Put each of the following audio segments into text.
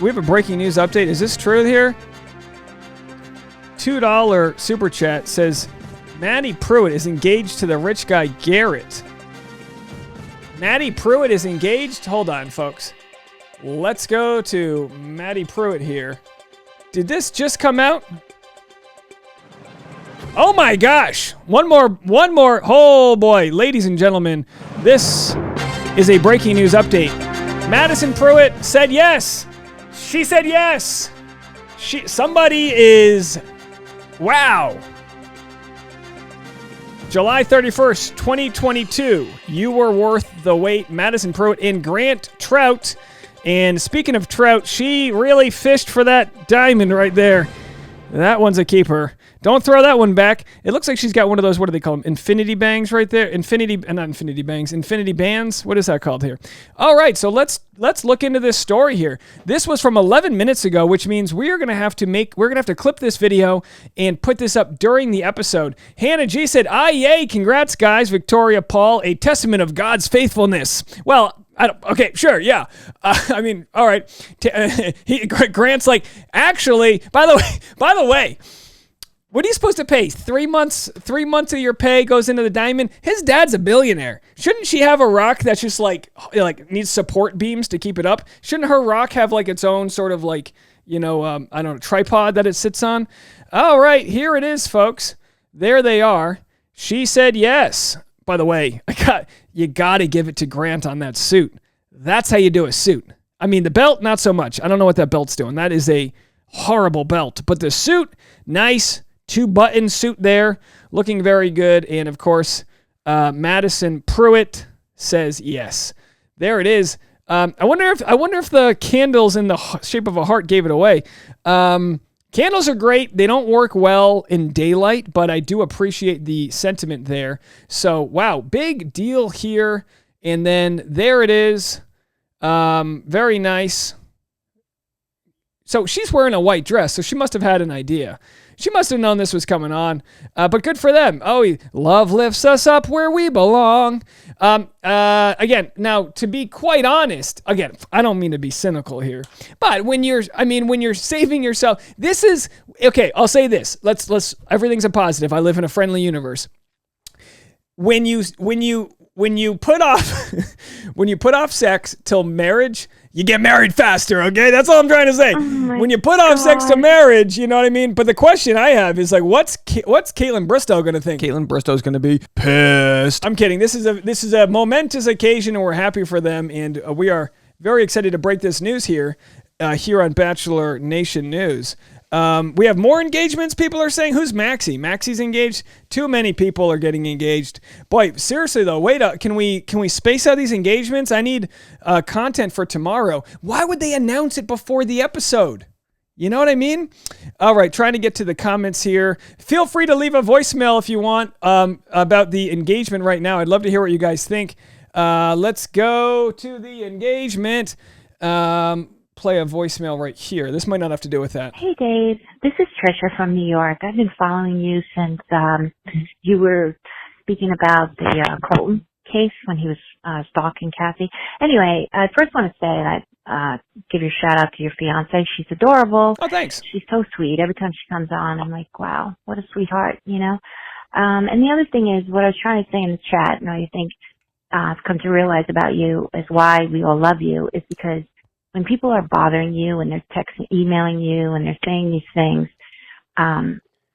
we have a breaking news update. Is this true here? $2 super chat says Maddie Prewett is engaged to the rich guy Garrett. Maddie Prewett is engaged? Hold on, folks. Let's go to Maddie Prewett here. Did this just come out? Oh my gosh. One more. Oh boy. Ladies and gentlemen, this is a breaking news update. Madison Prewett said yes. She said yes. Somebody is... Wow. July 31st, 2022. You were worth the wait. Madison Prewett and Grant Troutt. And speaking of Troutt, she really fished for that diamond right there. That one's a keeper. Don't throw that one back. It looks like she's got one of those, what do they call them? Infinity bangs right there. Infinity bands. What is that called here? All right, so let's look into this story here. This was from 11 minutes ago, which means we're gonna have to clip this video and put this up during the episode. Hannah G said, yay, congrats guys, Victoria Paul, a testament of God's faithfulness. Well, okay, sure, yeah. I mean, all right. Grant's like, actually, by the way, what are you supposed to pay? 3 months of your pay goes into the diamond? His dad's a billionaire. Shouldn't she have a rock that's just like needs support beams to keep it up? Shouldn't her rock have like its own sort of like, I don't know, tripod that it sits on? All right, here it is, folks. There they are. She said yes. By the way, you got to give it to Grant on that suit. That's how you do a suit. I mean, the belt, not so much. I don't know what that belt's doing. That is a horrible belt. But the suit, nice. 2-button suit there, looking very good. And of course, Madison Prewett says yes. There it is. I wonder if the candles in the shape of a heart gave it away. Candles are great. They don't work well in daylight, but I do appreciate the sentiment there. So, wow, big deal here. And then there it is. Very nice. So she's wearing a white dress, so she must have had an idea. She must have known this was coming on, but good for them. Oh, love lifts us up where we belong. Again, now to be quite honest, again, I don't mean to be cynical here, but when you're saving yourself, this is okay. I'll say this. Let's. Everything's a positive. I live in a friendly universe. When you put off sex till marriage, you get married faster, okay? That's all I'm trying to say. When you put off sex to marriage, you know what I mean? But the question I have is like, what's Caitlin Bristow going to think? Caitlin Bristow's going to be pissed. I'm kidding. This is a momentous occasion, and we're happy for them, and we are very excited to break this news here on Bachelor Nation News. We have more engagements. People are saying, who's Maxie? Maxie's engaged. Too many people are getting engaged. Boy, seriously though, wait up. Can we space out these engagements? I need content for tomorrow. Why would they announce it before the episode? You know what I mean? All right, trying to get to the comments here. Feel free to leave a voicemail if you want about the engagement right now. I'd love to hear what you guys think. Let's go to the engagement. Play a voicemail right here. This might not have to do with that. Hey, Dave. This is Trisha from New York. I've been following you since you were speaking about the Colton case when he was stalking Kathy. Anyway, I first want to say that give your shout out to your fiance. She's adorable. Oh, thanks. She's so sweet. Every time she comes on, I'm like, wow, what a sweetheart, you know? And the other thing is what I was trying to say in the chat, and I think I've come to realize about you is why we all love you is because when people are bothering you and they're texting, emailing you, and they're saying these things,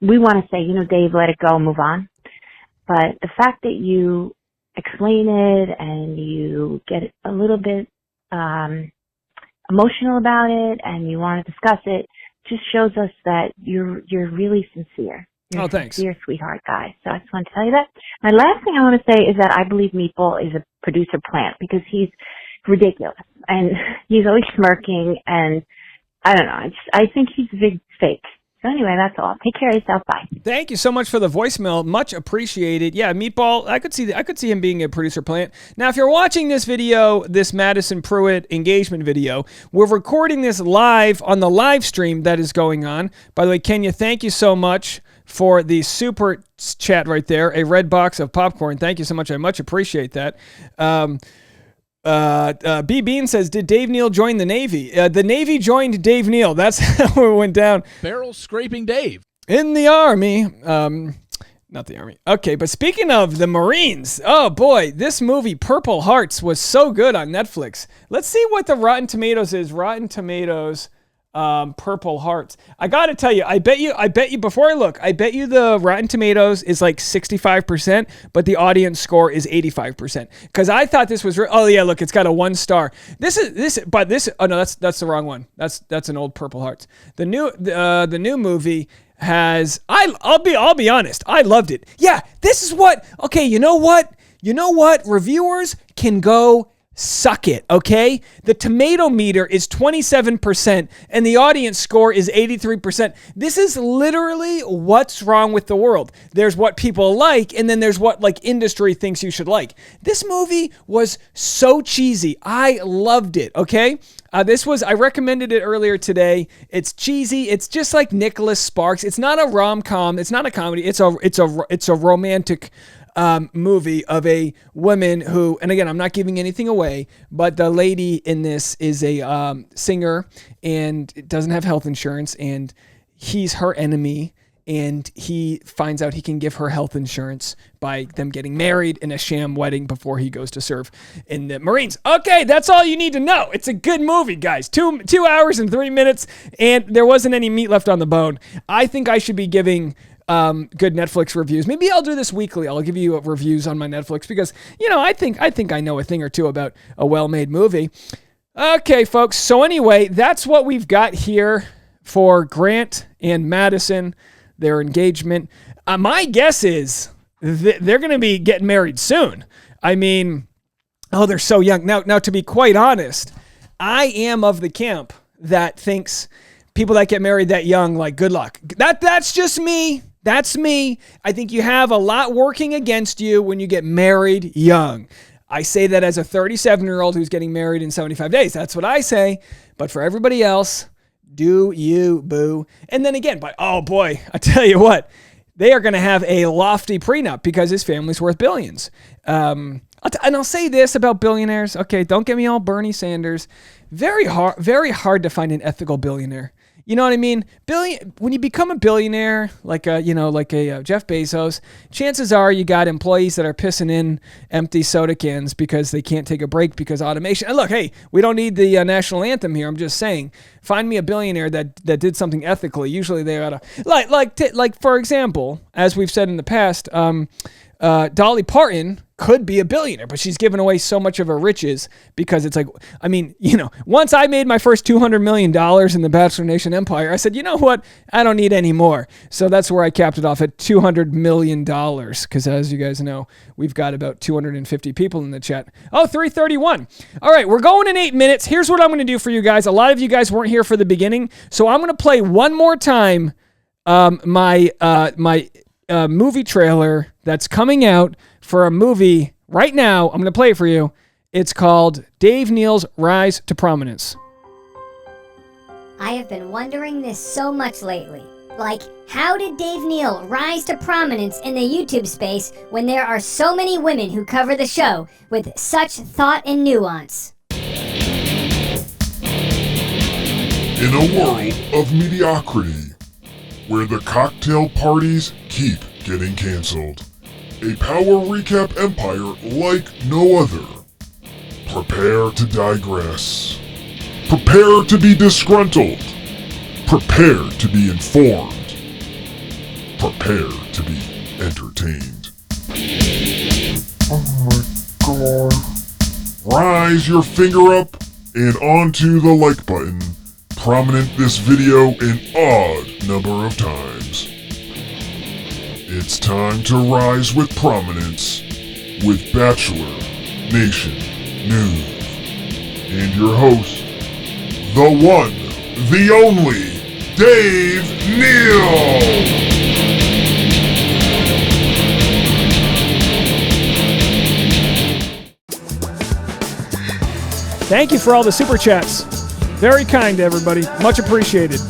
we want to say, Dave, let it go, move on. But the fact that you explain it and you get a little bit emotional about it and you want to discuss it just shows us that you're really sincere. You're thanks. Sincere, sweetheart guy. So I just want to tell you that. My last thing I want to say is that I believe Meatball is a producer plant because he's ridiculous and he's always smirking and I don't know. I think he's a big fake. So anyway, that's all. Take care of yourself. Bye. Thank you so much for the voicemail. Much appreciated. Yeah, Meatball, I could see him being a producer plant. Now, if you're watching this video, this Madison Prewett engagement video, we're recording this live on the live stream that is going on. By the way, Kenya, thank you so much for the super chat right there. A red box of popcorn. Thank you so much. I much appreciate that. B. Bean says, did Dave Neal join the Navy? The Navy joined Dave Neal. That's how it went down. Barrel scraping Dave. In the Army. Not the Army. Okay, but speaking of the Marines, oh boy, this movie, Purple Hearts, was so good on Netflix. Let's see what the Rotten Tomatoes is. Rotten Tomatoes, Purple Hearts. I gotta tell you, I bet you, before I look, I bet you the Rotten Tomatoes is like 65%, but the audience score is 85%. Because I thought this was, oh yeah, look, it's got a 1 star. Oh no, that's the wrong one. That's an old Purple Hearts. The new movie has, I'll be honest, I loved it. Yeah, this is what, okay, you know what? Reviewers can go suck it, okay? The tomato meter is 27% and the audience score is 83%. This is literally what's wrong with the world. There's what people like, and then there's what like industry thinks you should like. This movie was so cheesy. I loved it, okay? I recommended it earlier today. It's cheesy. It's just like Nicholas Sparks. It's not a rom-com. It's not a comedy. It's a romantic movie of a woman who, and again, I'm not giving anything away, but the lady in this is a singer and doesn't have health insurance, and he's her enemy. And he finds out he can give her health insurance by them getting married in a sham wedding before he goes to serve in the Marines. Okay, that's all you need to know. It's a good movie, guys. 2 hours and 3 minutes, and there wasn't any meat left on the bone. I think I should be giving good Netflix reviews. Maybe I'll do this weekly. I'll give you reviews on my Netflix because, I think I know a thing or two about a well-made movie. Okay, folks. So anyway, that's what we've got here for Grant and Madison. Their engagement. My guess is they're going to be getting married soon. I mean, they're so young. Now, to be quite honest, I am of the camp that thinks people that get married that young, like, good luck. That's just me. That's me. I think you have a lot working against you when you get married young. I say that as a 37-year-old who's getting married in 75 days. That's what I say. But for everybody else, do you, boo. And then again, but oh boy, I tell you what, they are going to have a lofty prenup because his family's worth billions. And I'll say this about billionaires. Okay, don't get me all Bernie Sanders. Very hard to find an ethical billionaire. You know what I mean? When you become a billionaire, like a Jeff Bezos, chances are you got employees that are pissing in empty soda cans because they can't take a break because automation. And look, hey, we don't need the national anthem here. I'm just saying, find me a billionaire that did something ethically. Usually they ought to, like for example, as we've said in the past, Dolly Parton could be a billionaire, but she's given away so much of her riches because it's like, I mean, once I made my first $200 million in the Bachelor Nation empire, I said, you know what? I don't need any more. So that's where I capped it off at $200 million. Because as you guys know, we've got about 250 people in the chat. Oh, 331. All right, we're going in 8 minutes. Here's what I'm going to do for you guys. A lot of you guys weren't here for the beginning. So I'm going to play one more time my movie trailer that's coming out for a movie right now. I'm going to play it for you. It's called Dave Neal's Rise to Prominence. I have been wondering this so much lately. Like, how did Dave Neal rise to prominence in the YouTube space when there are so many women who cover the show with such thought and nuance? In a world of mediocrity, where the cocktail parties keep getting canceled, a power recap empire like no other. Prepare to digress. Prepare to be disgruntled. Prepare to be informed. Prepare to be entertained. Oh my god. Rise your finger up and onto the like button. Prominent this video an odd number of times. It's time to rise with prominence with Bachelor Nation News. And your host, the one, the only, Dave Neal! Thank you for all the super chats. Very kind, everybody. Much appreciated.